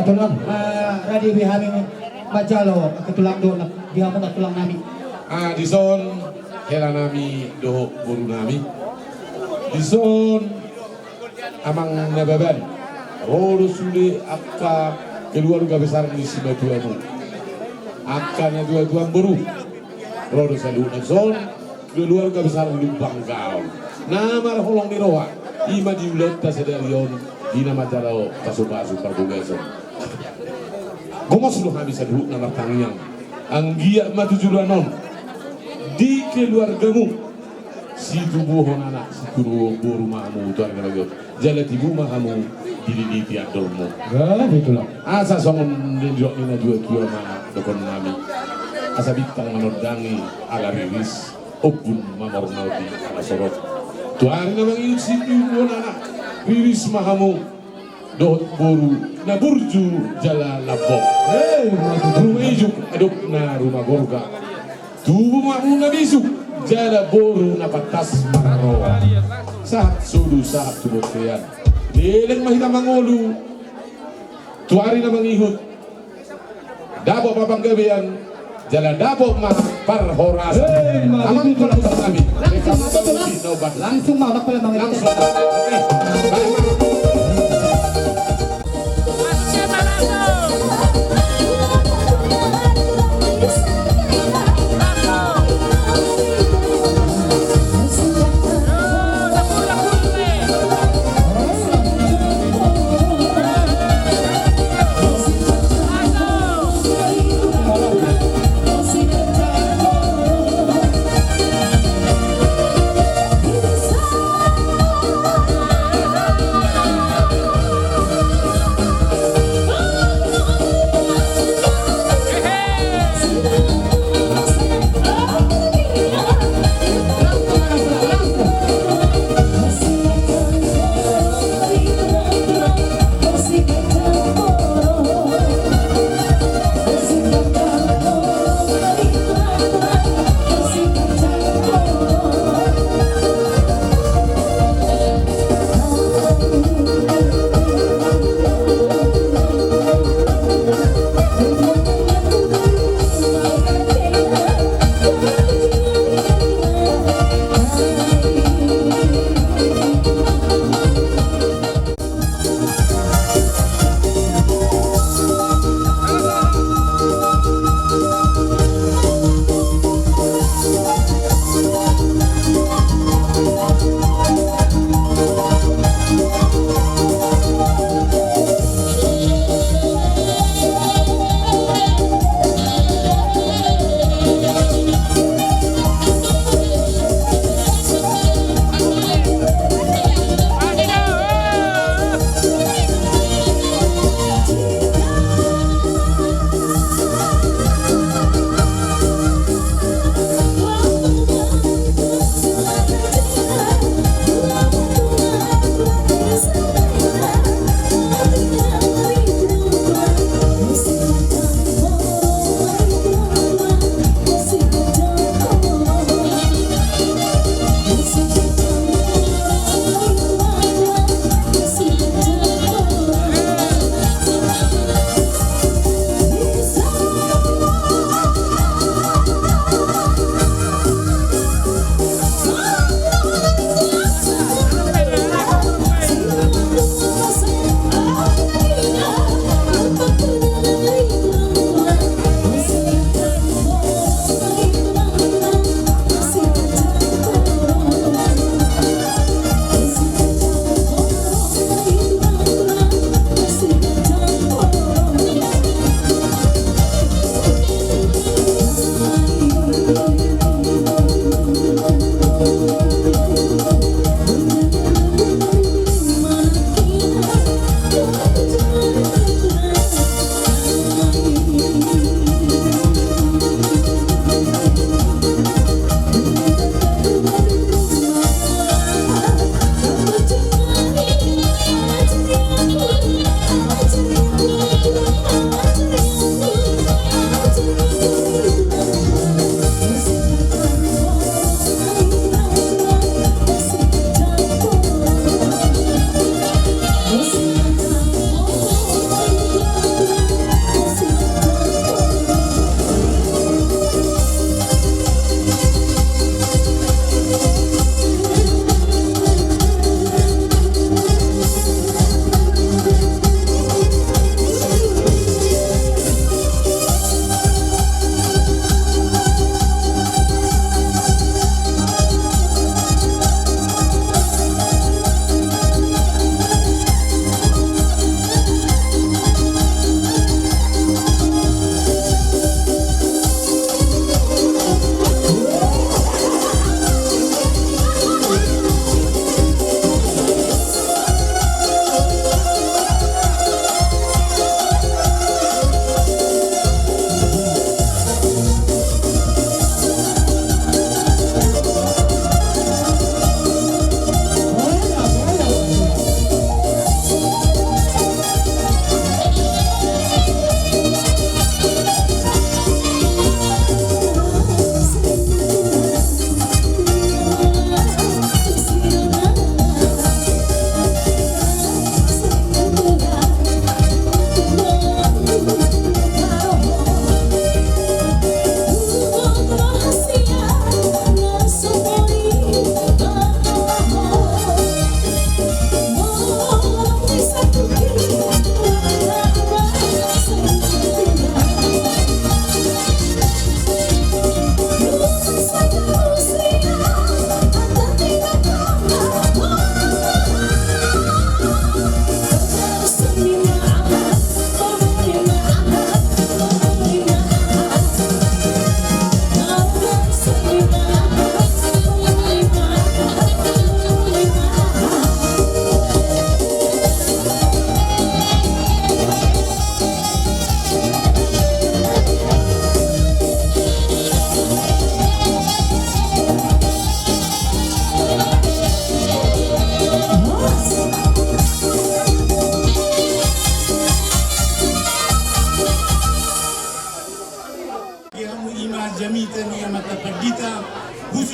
tulang radio bihami majalo ketulang do dia mo tulang nami. Dison hela nami doho buru nami. Dison amang nababan. Rodo sule akka keluarga besar di Simatulamu. Akanya dua-dua buru. Rodo salu Dison keluarga besar di Bangkau. Nama holong di roa. Ima diulat tasedarion di nama jarao pasu-pasu parbugasan. Gomos lu habis aduk nama tangyang. Anggia matu juranon di keluargamu si tubuh anak si kuru rumahmu tu ada lagi jalan ibu mahamu di tiap dormo Itulah. asa songon denjok ina dua kiwa mana dokon nami asa bintang manodangi ala riris opun mamor naudi ala sorot tuari namang inut si tubuh anak riris mahamu dot boru na burju jala labok rumah ijuk aduk na rumah gorga tubuh mahamu na bisuk jala boru na patas mararoa saat sudu saat tubuh keyan leleng mahita mangolu tuari na mangihut dabo papang gabian jala dabo mah parhoras amang kolak kami Langsung mau nak pala mga langsung oke balik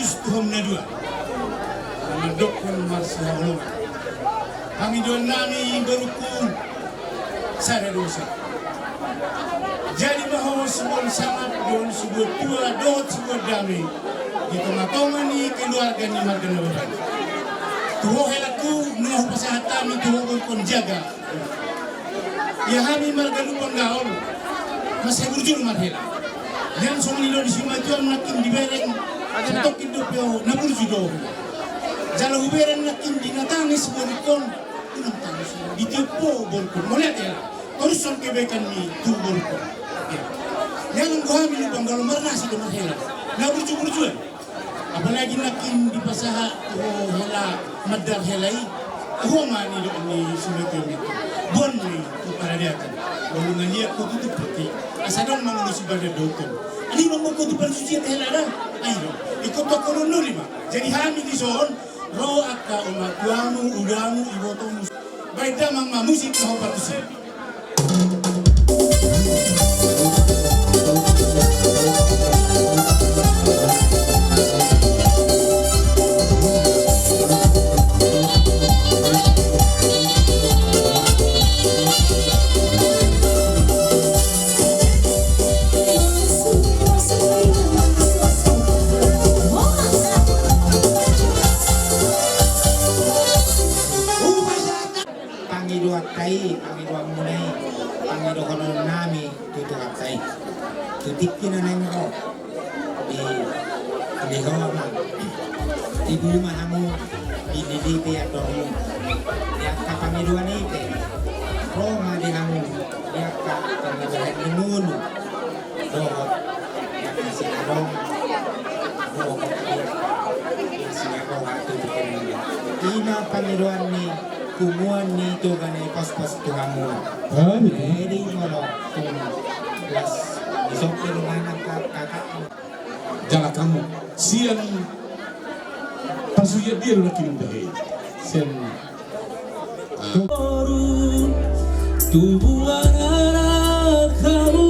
Tuhom na dua. Menandokkan marsial long. Kami doon nami berukun sada dosa. Jadi bahwa sebuah sangat doon sebuah tua doon sebuah damai di tengah-tengah ni keluarga ni marga nababan. Tuho helaku nuh pasahatan itu kon jaga. Ya kami marga lupang gaon masih berjul marhela. Yang sumililo di sini tuan makin dibereng untuk hidup yo nabur judo. Jalan huberan nakin dinatangis borikon unang tangis ditiupo borikon melihat ya koruson kebaikan ni tu borikon. Yang gua ambil lubang kalau marah sih dengan hela. Nabur jual. Apalagi nakin di pasaha oh hela madar helai. Oh mani do ni sumeto ni. Bon ni tu para dia kan. Golongan dia ko tutup putih. Asadong mangulusi pada dokter. Ani mau ko tu pansuci hela dah. Ayo ikut toko nuri mah. Jadi kami di son roh akka umat tuamu udamu ibotomu. Baik damang musik kau patusi. Pangidua mulai, pangidua kono nami tutu atai, tutik na nengro di gawa ma, di buma hamu di didipi atau ya kapangidua ni te, roma di hamu ya kapangidua di munu, dohot ya kasih adong, dohot ya kasih adong hatu tukenin, ina pangiduan ni kumuan ni to ganay pas-pas to hamu. Jadi ngolo tung plus isopir na kakak. Jala kamu sian pasuya dia lu kirim deh. Sian tubuh anak kamu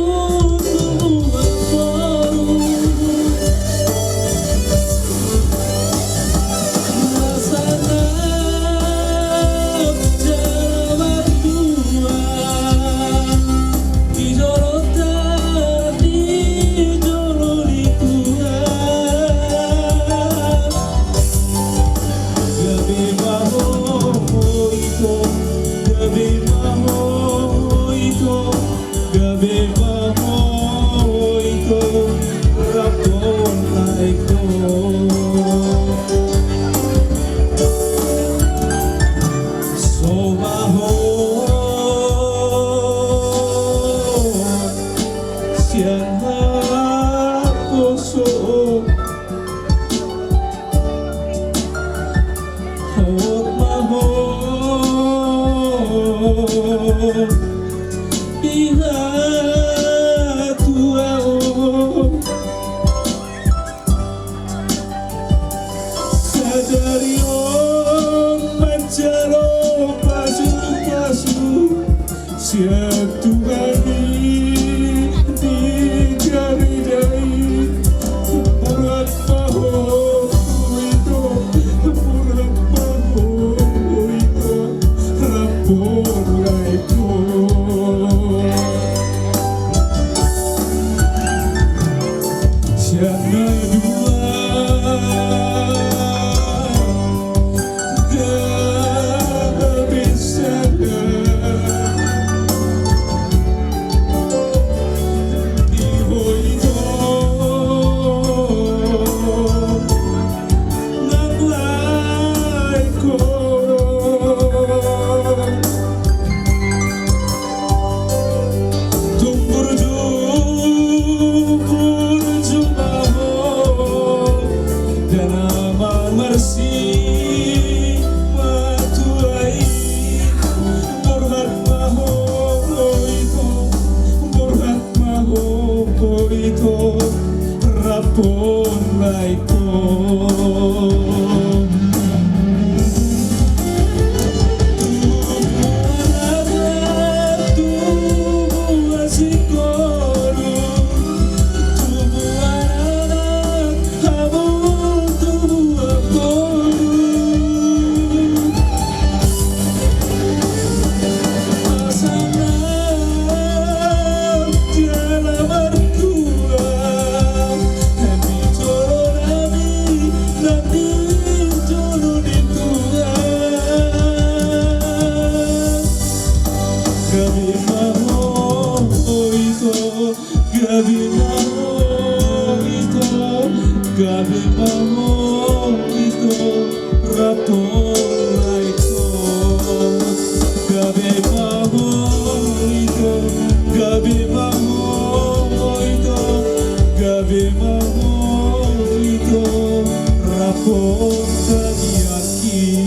kota yakin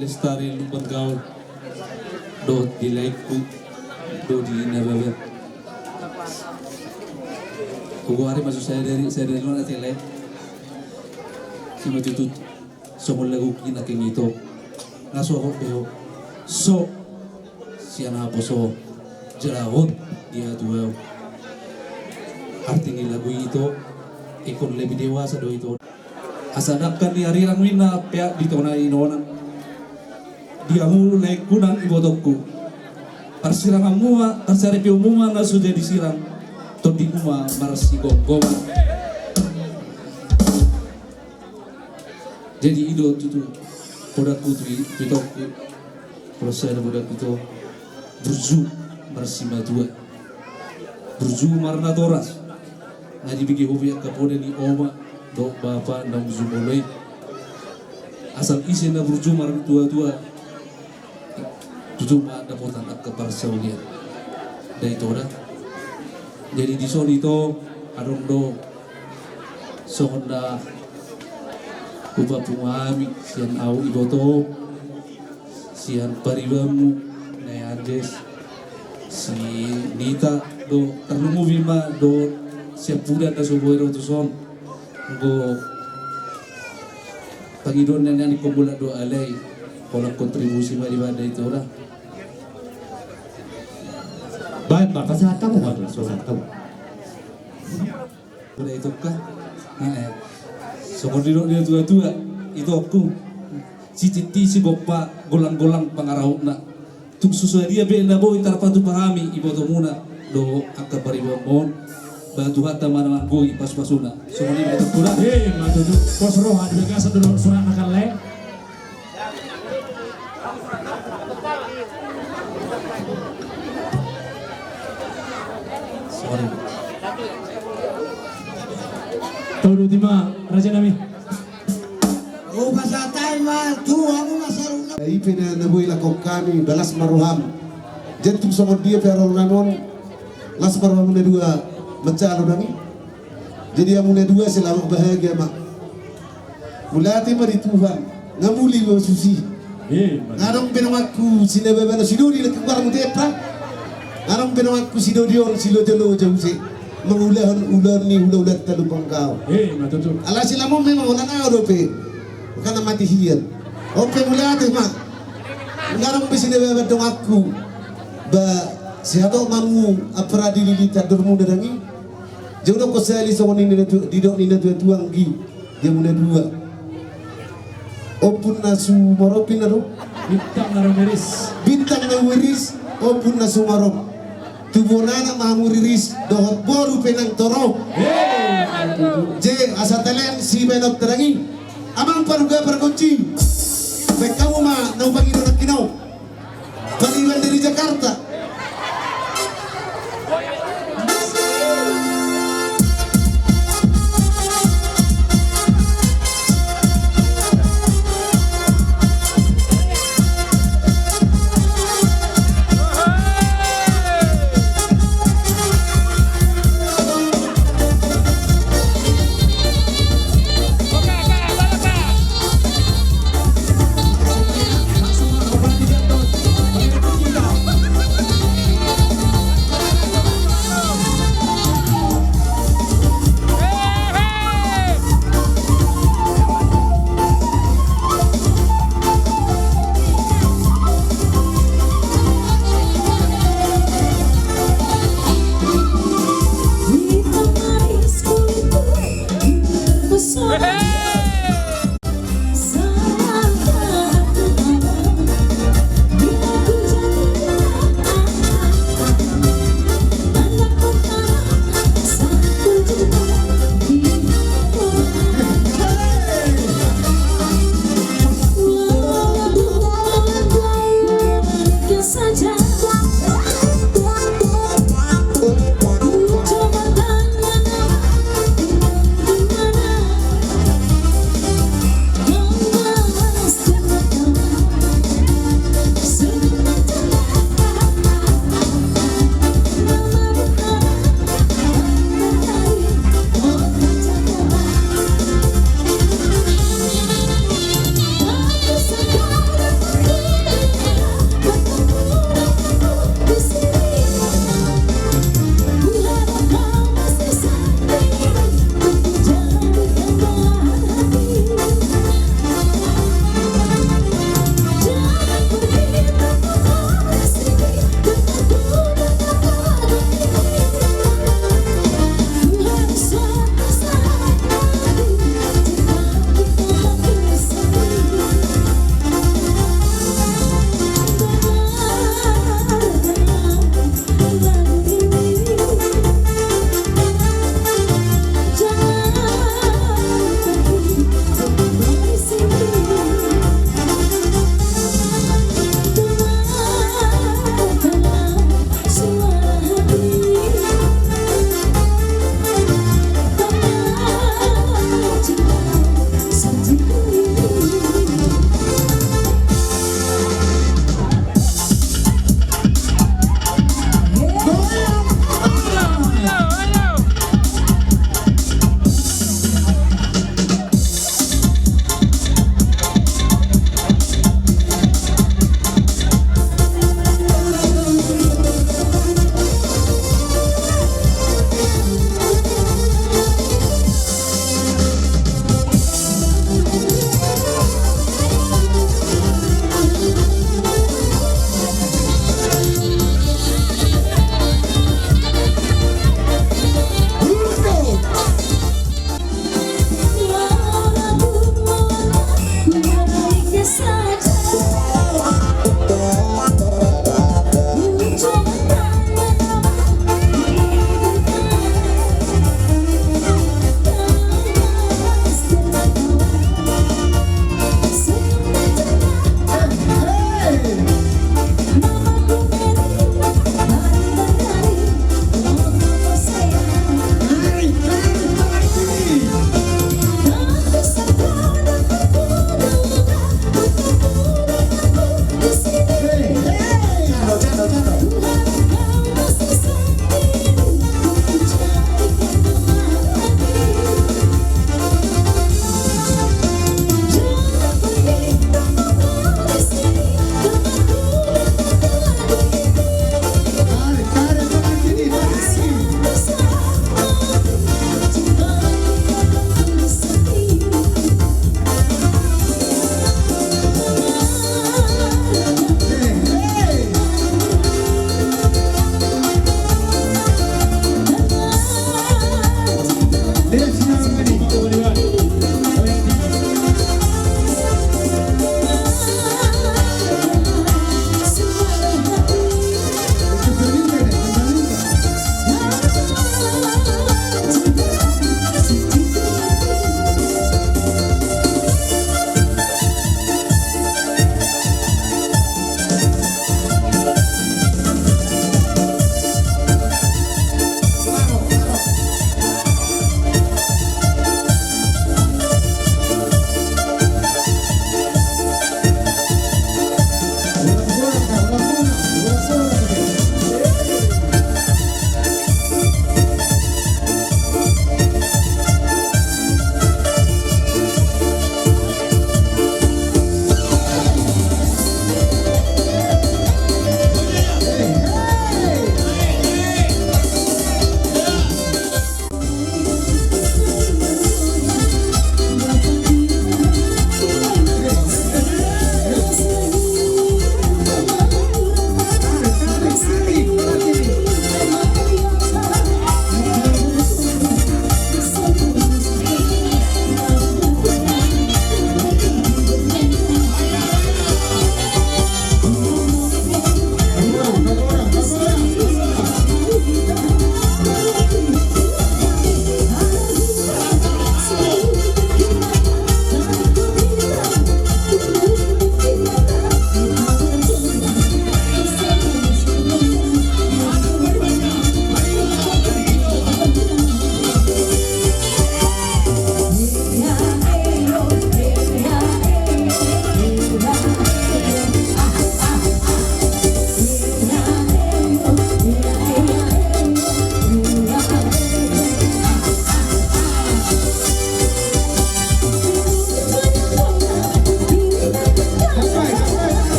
Lestari Lumban Gaul do di laiku do di nababat Kugo hari masuk saya dari luar nanti lain si matutut somol lagu kina keng itu ngaso ako pero so siya na po so jalahon dia tuwa artinya lagu itu ikon lebih dewasa do itu asadakan di hari rangwin na pia dito na inonan dia mulu naik kunang ibotokku parsirang amua parsari piumuma na sudah disirang todi uma marasi gonggongan jadi ido tutu podakku tu pitokku kalau saya podakku itu berju marasi madua berju marna toras ngaji bigi hobi kapode ni oma do bapa nang zumoloi asal isi na berju marna tua tutu ma ada potan ak keparsaulian dari toda jadi di soli to adong do sonda upa pumami sian au iboto sian paribamu na Andes si Nita do terlumu bima do siap puda da subuero tu son go pagidon na ni kumula do alay pola kontribusi mari banda itu ora Baik, Bapak saya tahu, Bapak saya tahu. udah itu kah seperti dia tua-tua itu aku si titi si bopa golang-golang pangarahuna tung sesuai dia benda boy tarpatu pahami ibu muna do akar paribamon batu hatta mana boy pas-pasuna semuanya itu kurang Matutu, pos roh ada gasa dulu surat akan le. sorry Tahu Tima, Raja Nami. Ipina na buhay lakong kami balas maruham. Jantung sama dia pero nanon las maruham na dua macalo nami. Jadi yang muna dua selamat bahagia mak. Mulati mari Tuhan ngamuli wa susi. Ngarong pinawakku sinababa na sinuri na kagwar mo tepra. Ngarong pinawakku sinodion silodolo jausi. Mengulah-ulah ni ulah-ulah talupang kau. Matutu. Ala sila mo memang wala na Europe. Bukan mati hiyan. Oke mulai ate mak. Ngarang bisine bebet dong aku. Ba siapa mamu apra dililita dormu dadangi. Jodoh ko sali so ni didok ni tuang gi. Dia mulai dua. Opun nasu moropin naro. Bintang Naromeris. Bintang na wiris opun nasu marop. Tubonana mamuriris dohot boru penang toro. Je asatalen si benok terangi. Amang paruga perkunci. Baik kamu mah nau bagi donak kinau. Baliban dari Jakarta.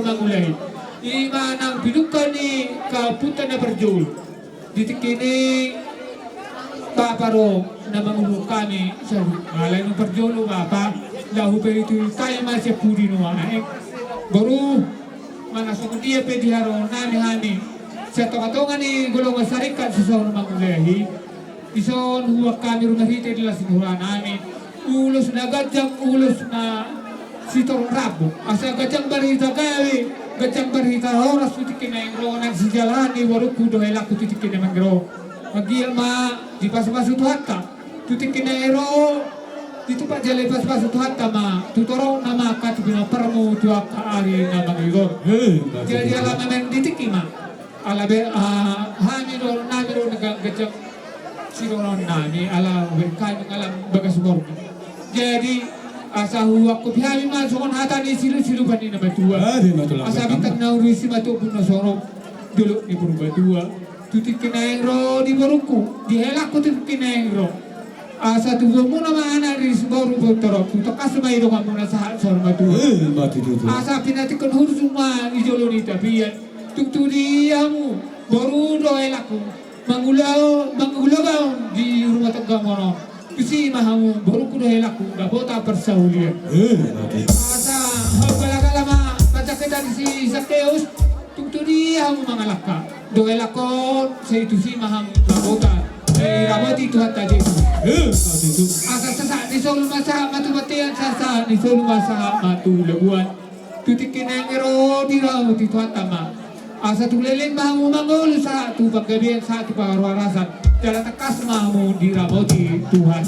Mangulay. Imanang binukan ni kaputan na berjul. Ditik ini paparo na mangulukan ni sa malay ng berjul bapa lahu peritu kaya masih pudi no ay baru mana dia pedi haro nani hani sa tokatongan ni golongan sarikat sa sawang Mangulay. Ison huwag kami rumah hita dila sinuran nani ulos na gajang ulos na sitor rabu asa gajang barita kali gajang barita horas tutikin na yung ronan si jalani waru kudo elak tutikin na mangro magil ma di pas-pas hatta tutikin na ero dito pa jale pas-pas hatta ma tutoro na makat pinaparmo tuak kaari na mangigor jadi alaman ng ditiki ma alabe hamiro namiro nagagajang siroron nani ala kayo alam bagas borgo jadi asa huwag ko bihami masukon hata ni silu-silu pa ni na batua asa bitag na urisi matupun na sorok dulu ni puro batua tutik kinaeng ro di baruku dihelak ko tutik kinaeng ro asa tubo mo na maana rin baru botoro tutok kasumay ro ka muna sa sorok batua asa pinatikon hurusuma ijolo ni tabiyan tukturiyamu baru do laku mangulaw di rumah tangga mono. Bisi mahamu baru kudo laku nggak bota persaulian. Asa hogala ma baca kita di Sakeus tutu dia hamu mangalaka. Doe lakon saya itu si maham nggak bota. Ramati Tuhan tadi. Asa sasa di solo masa matu batian sasa di solo masa matu lebuan. Tutikin yang ero di ramati Tuhan tama. Asa tulelin mahamu mangol sa tu paggabian sa tu pawarwarasan. Jalan tekas mahamu di ramati Tuhan.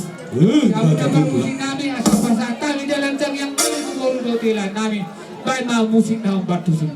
Kamu dapat musik nami asal pasal kami dalam jam yang paling kumuru dotilan nami. Baik mau musik naum batu sini.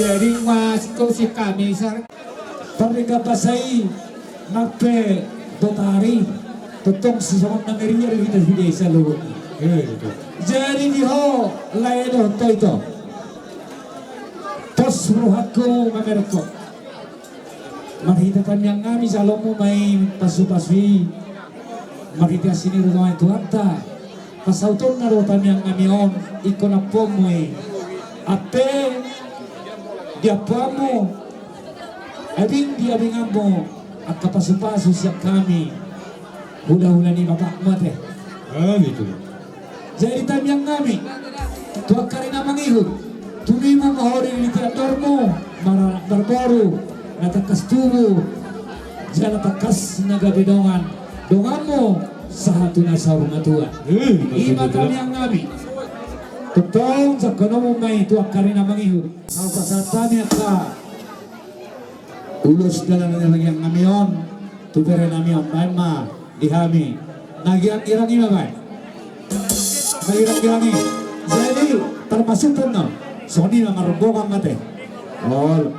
Jadi mas kau si kami sar Parika pasai nape dotari totong sisong na merinya kita video sa lugo. Jadi di ho lain ho itu. Tos ruhako mamerko. Makita kanyang kami sa lomo may pasu-pasui. Makita sini rumah itu ata. Pasauton na rotan yang kami on ikon na pomoy. Ape dia pamo abing dia bingamo at kapasu-pasu siya kami hula-hula ni bapak mate Gitu. jadi tamyang kami tuwag ka rin na mangihod tumimo mahori ni teator mo barbaru natakas tubo diyan natakas na gabidongan dongan mo sa hatu na sa rumatuan ima tamyang kami totong sa kono mo may tuwag ka rin na mangihod ang pasatanya ka ulos na lang nilagyan kami yun tupere namin yun bayan ma ihami nagyang-irang ima bayan nagyang-irang jadi termasuk pun no so ini mga mate all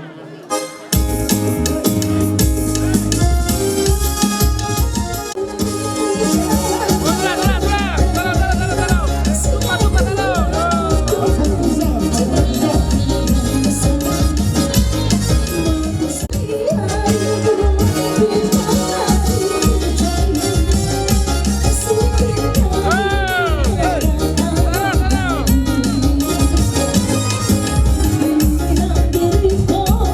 Oh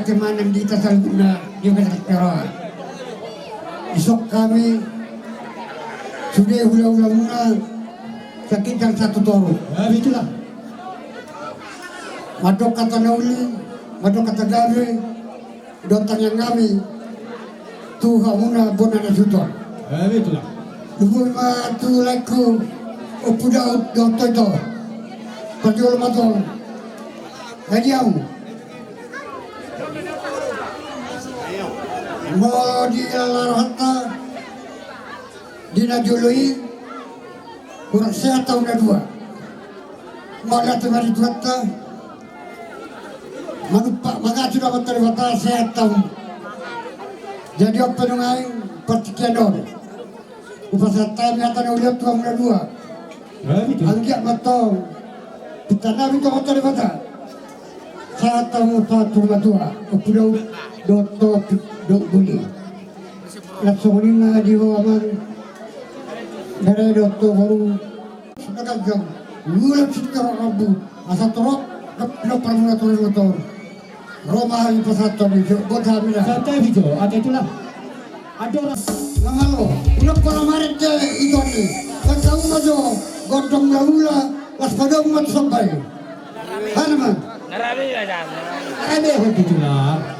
kemanang kita sa na juga sa isok kami sudah ulang-ulang muna sa kitang satu toro. Itulah. Madok kata nauli, madok kata gawe, dotang yang kami Tuhan muna bona na sutor. Itulah. Lumoy ma tu laku upudaw doto ito. Pagdiwala matong. Kadiyaw. Mo di alarhata di najului kurang sehat tahun na dua. Mala tumari tuata manupa mga sudah mataribata sehat tahun. Jadi apa nungai partikian dong. Upasata nyata na uliap tahun na dua. Anggiat matong kita nabi to mataribata. Sehat tahun na dua. Upudaw doto dok buli. Langsung na di bawah dari dokter baru sudah jam. Mulai sekarang abu asal terok nak pernah turun motor. Roma ini pasal ni buat kami lah. Santai Vito, ada itulah. Ada orang. Namalo, unak para marit itu ni. Kau majo godong laula las pada umat sampai. Mana man? Ada itulah.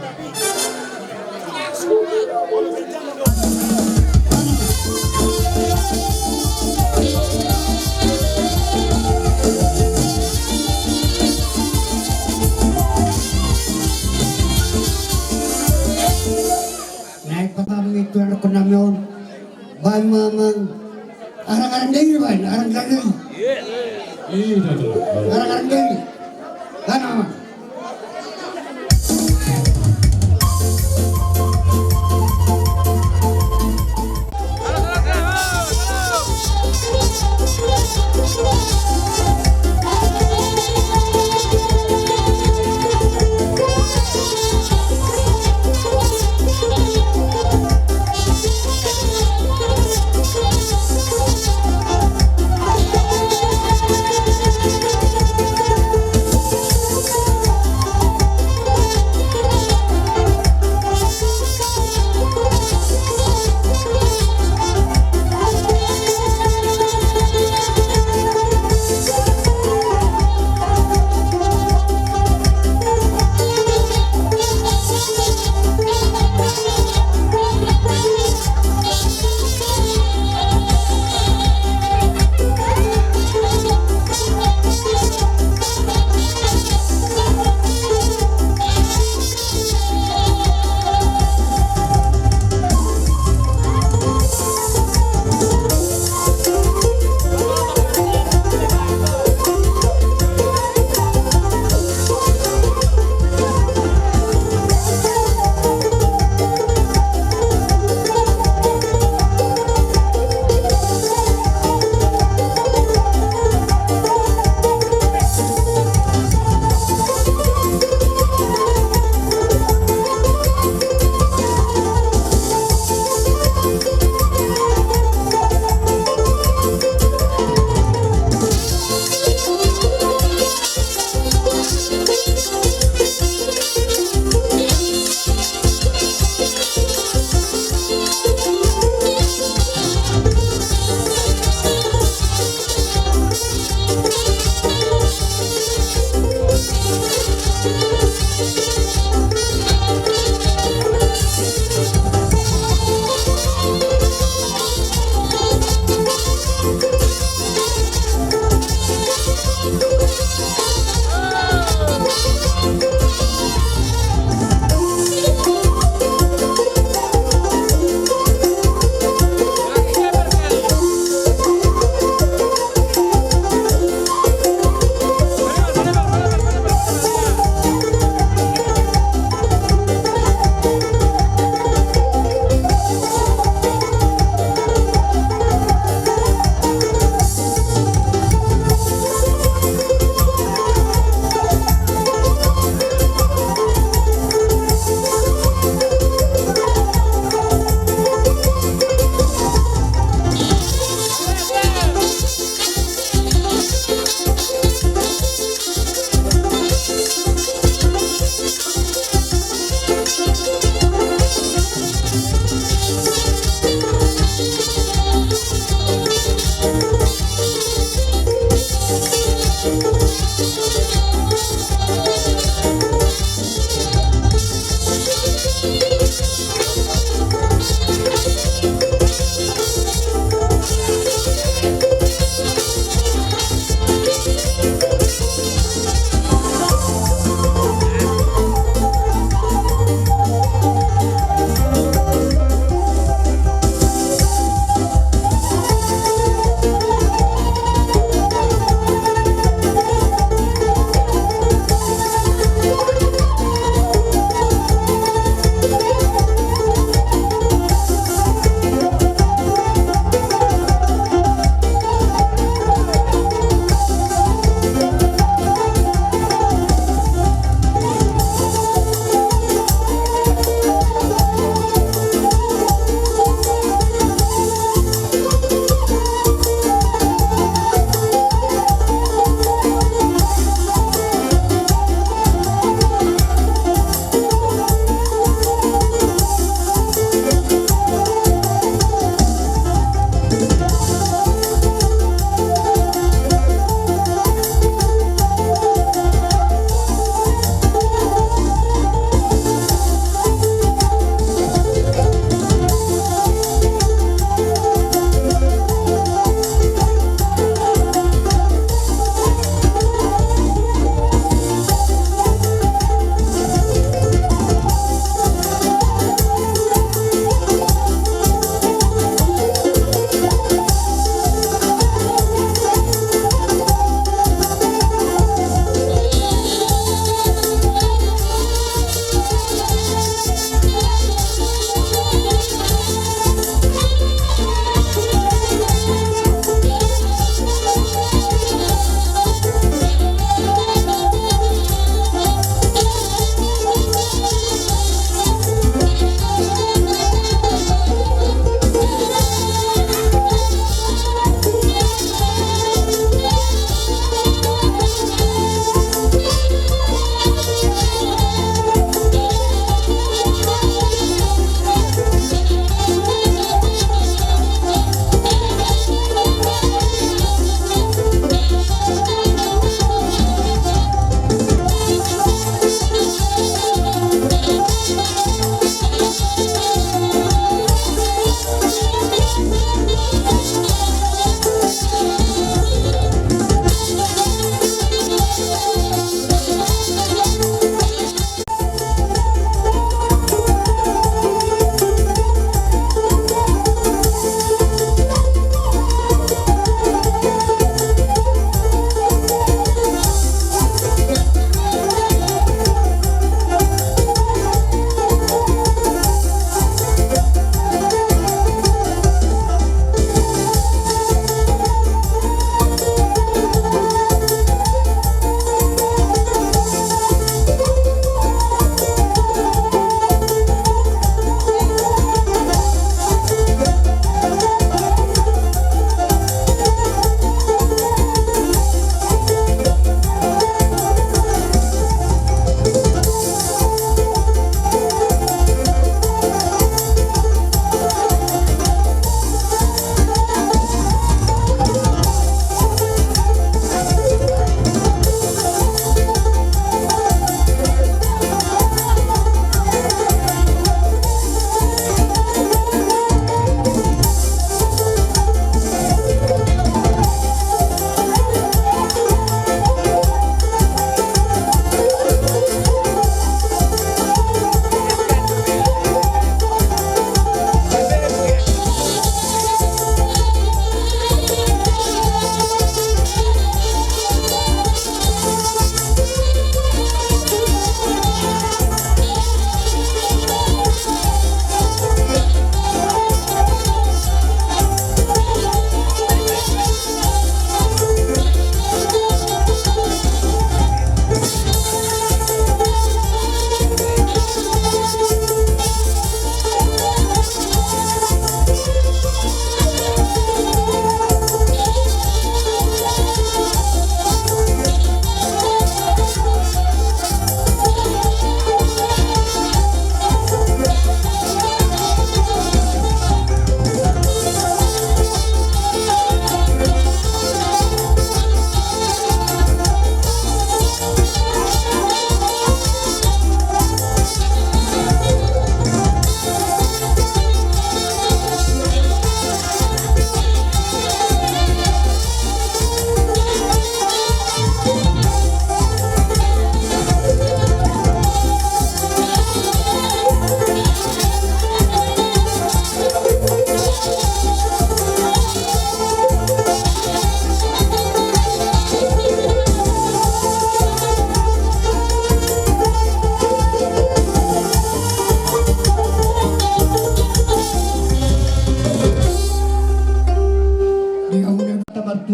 Naik kami itu anak penamion. Bayi mamang. Arang-arang diri bayi, arang-arang diri. Arang-arang diri. Kana man.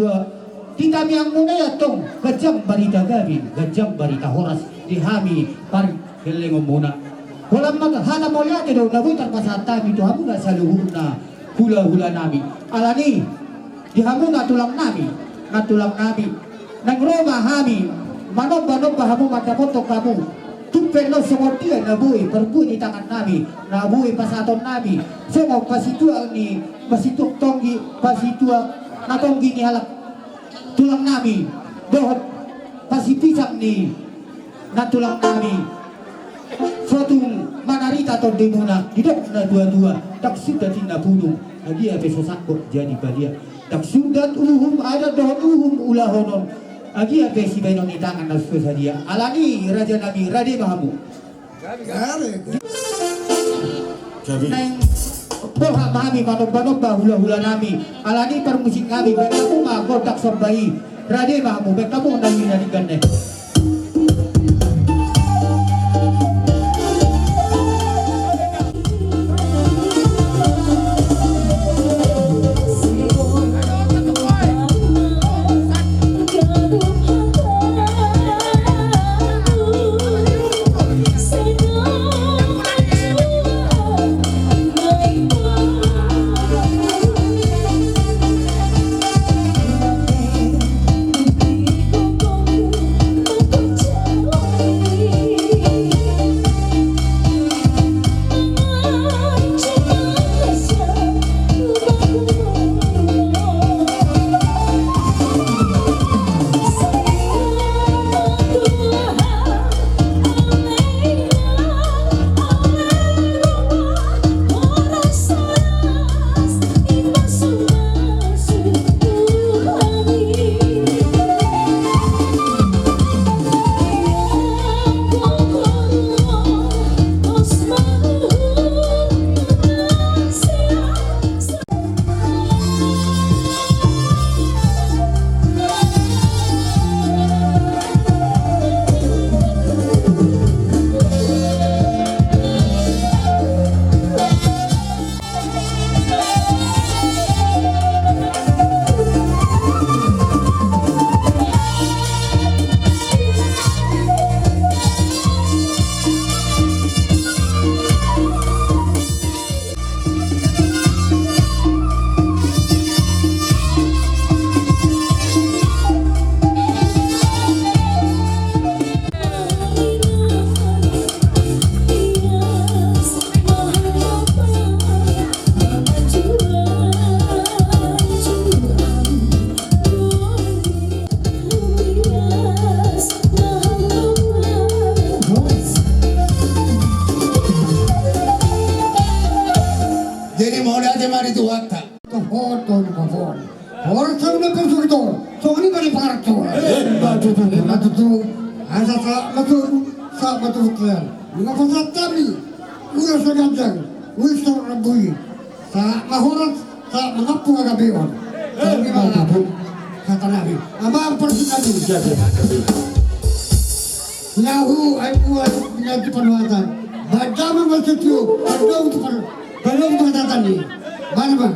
dua kita yang muna tong gajang barita gabin gajang barita horas dihami par geleng muna walang maghana mo yate daw nabutan pasata itu hamu na saluhuna hula-hula nami alani dihamu na tulang nami nang Roma hami manomba-nomba hamu madapotok kamu tumpen lo semortia nabuhi perbuhi di tangan nami nabuhi pasaton nami semua pasitua ni pasituk tonggi pasitua natonggi ni halak tulang nami dohot pasipisang ni natulang nami suatu manarita atau demona hidup na dua-dua tak sudah tina bulung lagi apa sosakbo jadi balia tak sudah uhum ada dohot uhum ulahonon lagi apa si benon di tangan nafsu sadia alani raja nabi rade bahamu neng boha mami manomba-nomba hula-hula nami alani permusik kami bekamu mah godak sorbai rade bahamu bekamu nangin dari gandeng Jadi mau lihat mari tu hatta. Foto di favore. Forse una persona sono i vari parto. Batu tu. Asa sa batu tuan. Mga pasatami. Uya sa gandang. Uya sa rabui. Sa mahorat sa mangapu agabion. Sa mga kata nabi. Ama ang personali. Nahu ay buwan pinag panuatan. Badama masityo. Badama tu pan. Belum pengetahuan ni. Mana bang?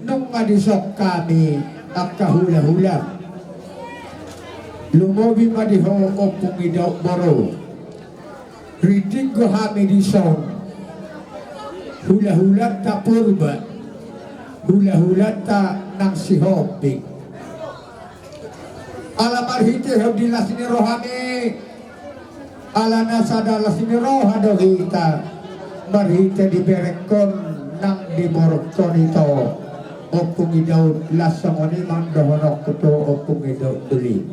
Nung madisok kami at kahula-hula, lumobi madiho o pungidaw boro. Ritig ko kami disong hula-hula ta purba, hula-hula ta ng sihopik. Ala marhiti hodilas ni rohani, ala nasadalas ni rohado kita, marhiti di berekon ng dimorokton ito, o pungidaw lasang oni mandohonok kuto o pungidaw duli.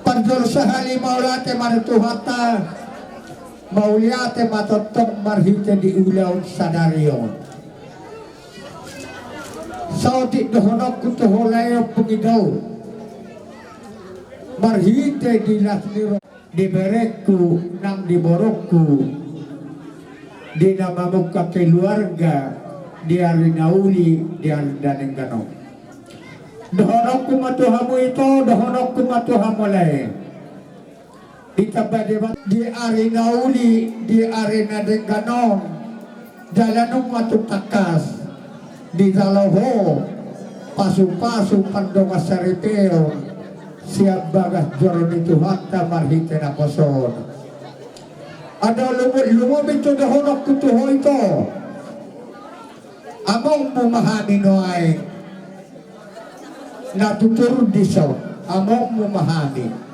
Pagdol sa halimawlate marituhata, mauliate matotong marhite di ulaw sa dariyon. Sautik dohonok kutuholayo pungidaw. Marhite di lasniro. Di berekku nang di borokku. Di namamuk keluarga. Di arinauli di ardaneng ganong. Dohonok kumatuhamu itu, dohonok kumatuhamu lain. Di arena uli, di arena dengganon, jalanong matuk takas, di dalaho, pasu-pasu pandonga saripeo, siap bagas joron itu hatta marhite na koson. Ada lumut itu dohonok kutuho itu, among memahami noai, natutur diso, among memahami.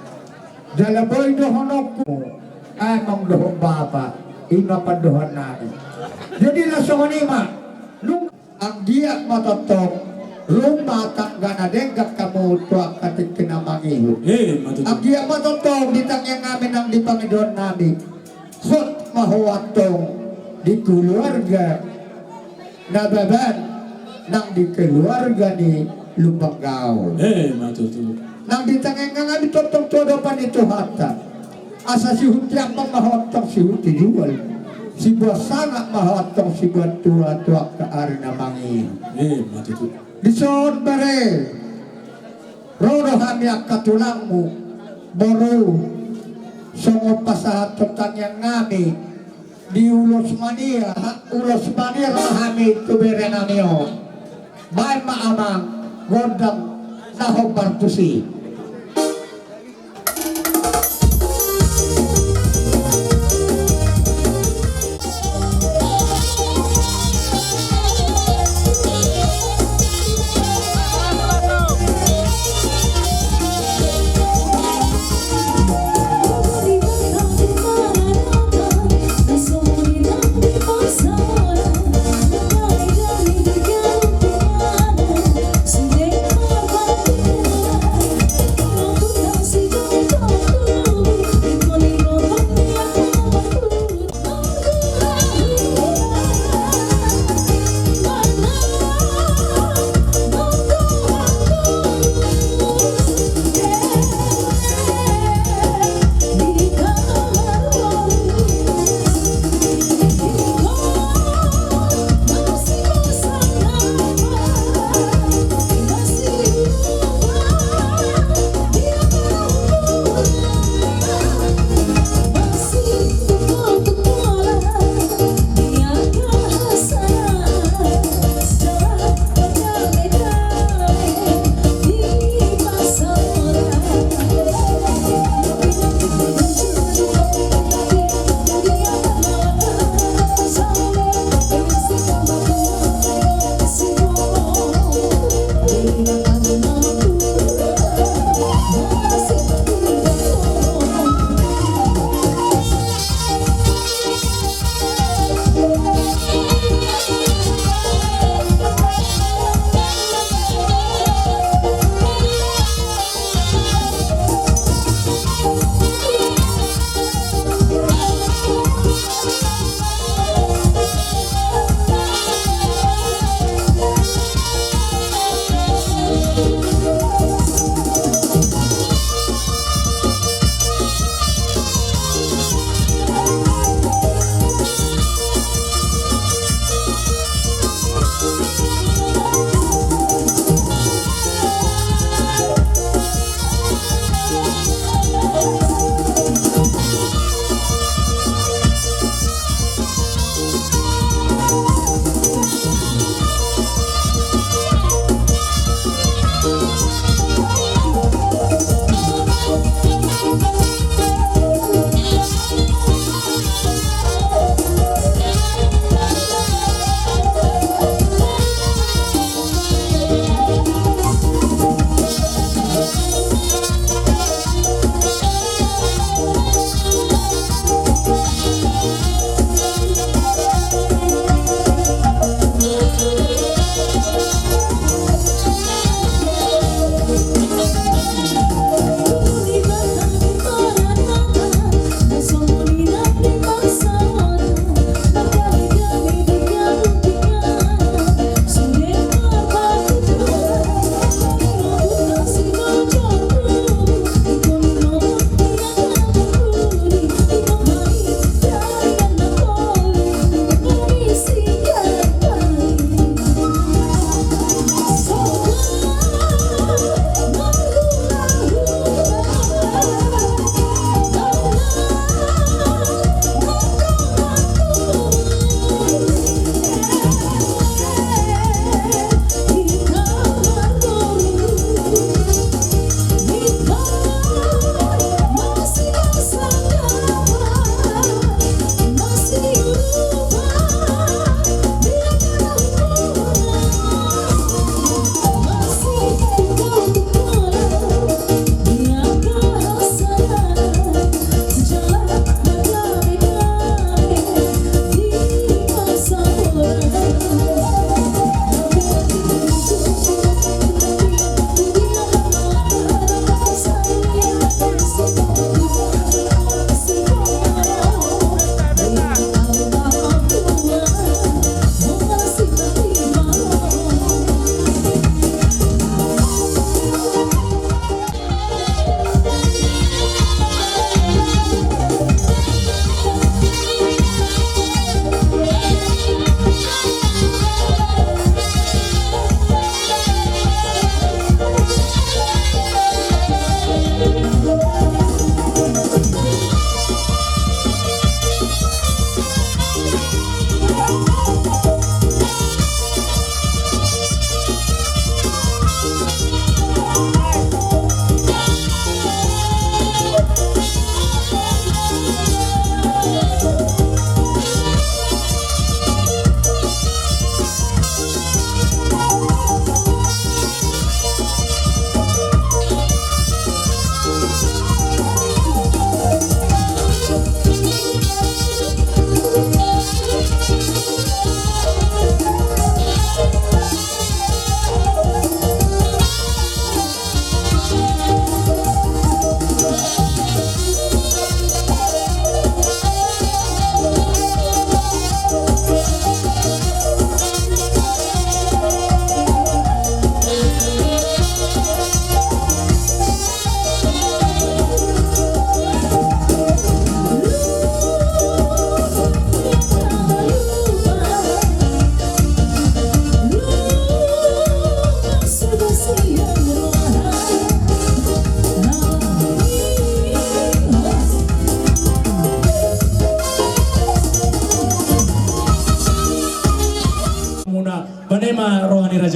Jalaboy dohonok ko, among dohong bapa, ima padohan namin. Jadi langsung nima, nung ang diak matotong, lumatak gana denggak kamu tuak katik kinamangiho. Ang diak matotong, ditang yang namin ang di Panginoon namin. Hot mahuwatong di keluarga nababan nang di keluarga ni Lumagaw. Nang ditangeng nga nga ditotong todo pa nito hata. Asa si Huti ang mahotong si Huti jual. Si Bosanga mahotong si buat tua-tua kaari na mangin. Dison bare. Rodo kami ang katulang mo. Boro. Songo pasahat totang yang ngami. Di ulos mania. Ulos mania kami tubere namiyo. Bay maamang. Gondang nahog bartusi.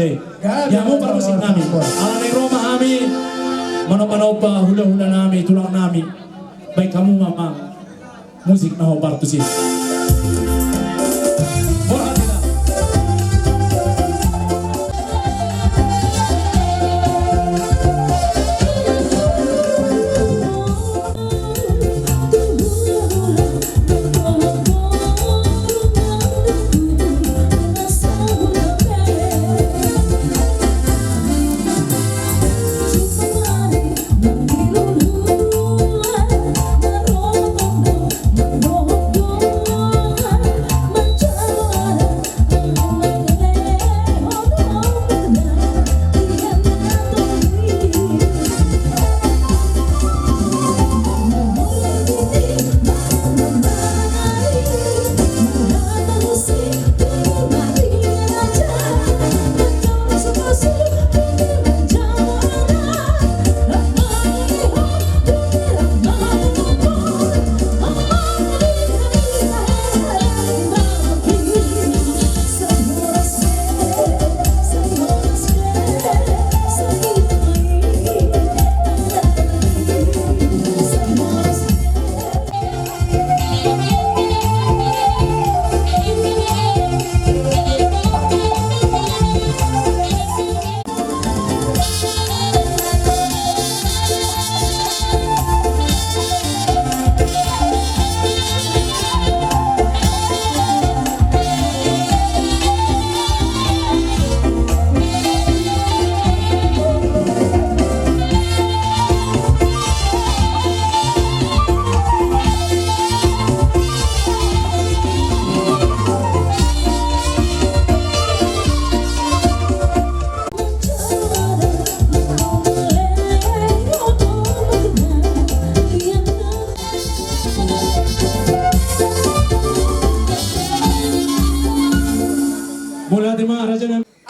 Jay. Yang mau permusik nami. Ala ni Roma kami. Mano-mano pa hula-hula nami, tulang nami. Baik kamu mamang musik na hobar tu sih.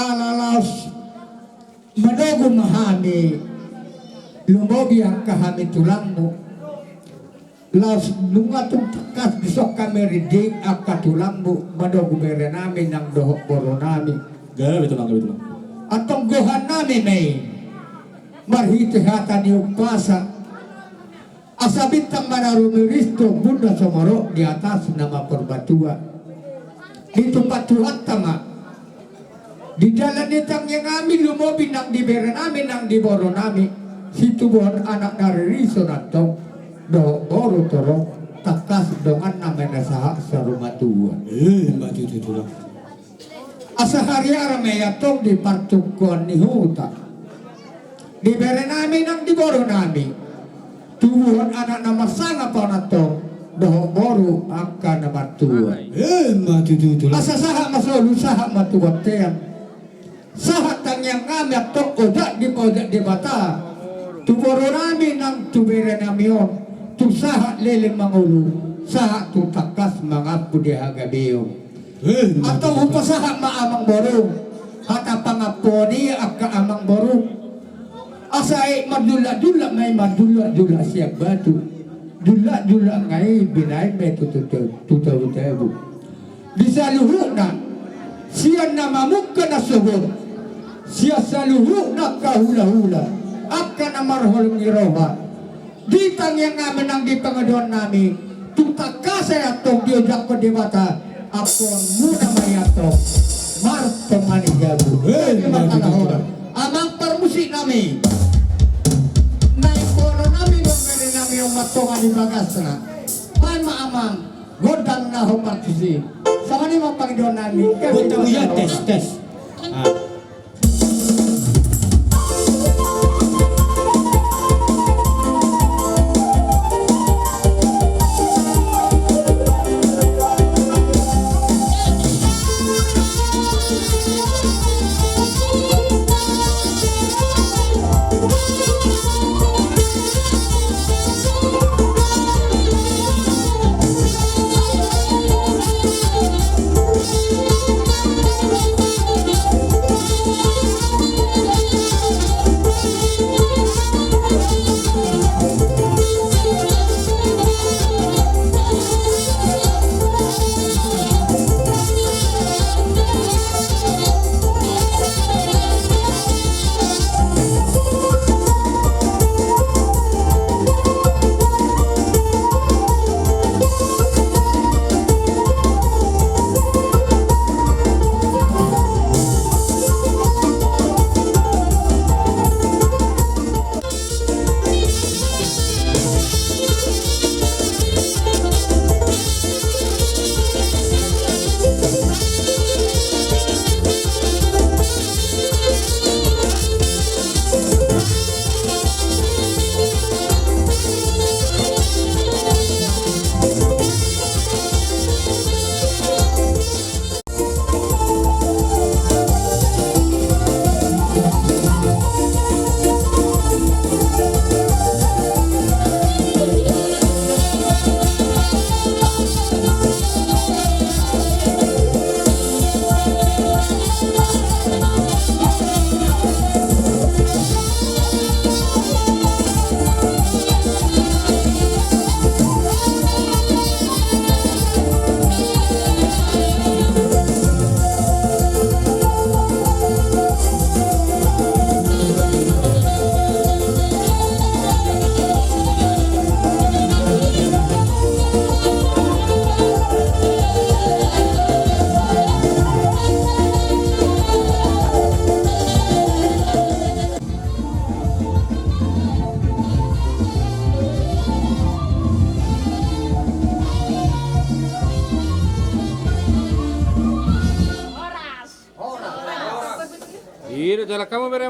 Alalas madogo mahami lumogi ang kahami tulangmo las lungatong takas bisok kami ridig ang katulangmo madogo mere namin ng dohok boro namin Gabi tulang. at tungguhan namin may marhitihatan yung pasa asabit ang manarumiristo bunda somoro di atas nama perbatua dito patuhat tama di dalam nitang yang kami lumobi nang diberi namin nang diboro namin si tubuhan anak naririso natong do boro torong takas dongan namin nasa sa rumah tua Maju tulang. asa hari aramay atong di partukon ni huta diberi namin nang diboro namin tubuhan anak na masanga pa natong do boro angka naman tua Maju tulang. asa saha masolo saha matuwat sahat ang yang kami at odak di bata tuboro namin ang tubere namin tu sahat lele mangulu sahat tu takas mga budihagabiyo atau upasahat maamang boro hata pangaponi ak kaamang boro asai madula-dula may madula-dula siya batu dula-dula ngay binay may tututaw-taw bisa luhuk na siya namamukka na subot siya sa luhuk na kahula-hula akka na marhol ngiroha ditang yang ngamin ang dipangaduan namin tutakasay atong diyodak ko di bata apon muna mayatong martong manigabu amang permusik namin naikono namin yung gani namin yung matongan di bagas na may maamang godang na humartisi sama ni mga Panginoon namin. Punta mo yan, test.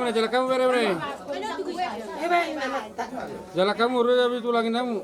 mana jalan kamu bere. Jalan kamu udah tulangin kamu.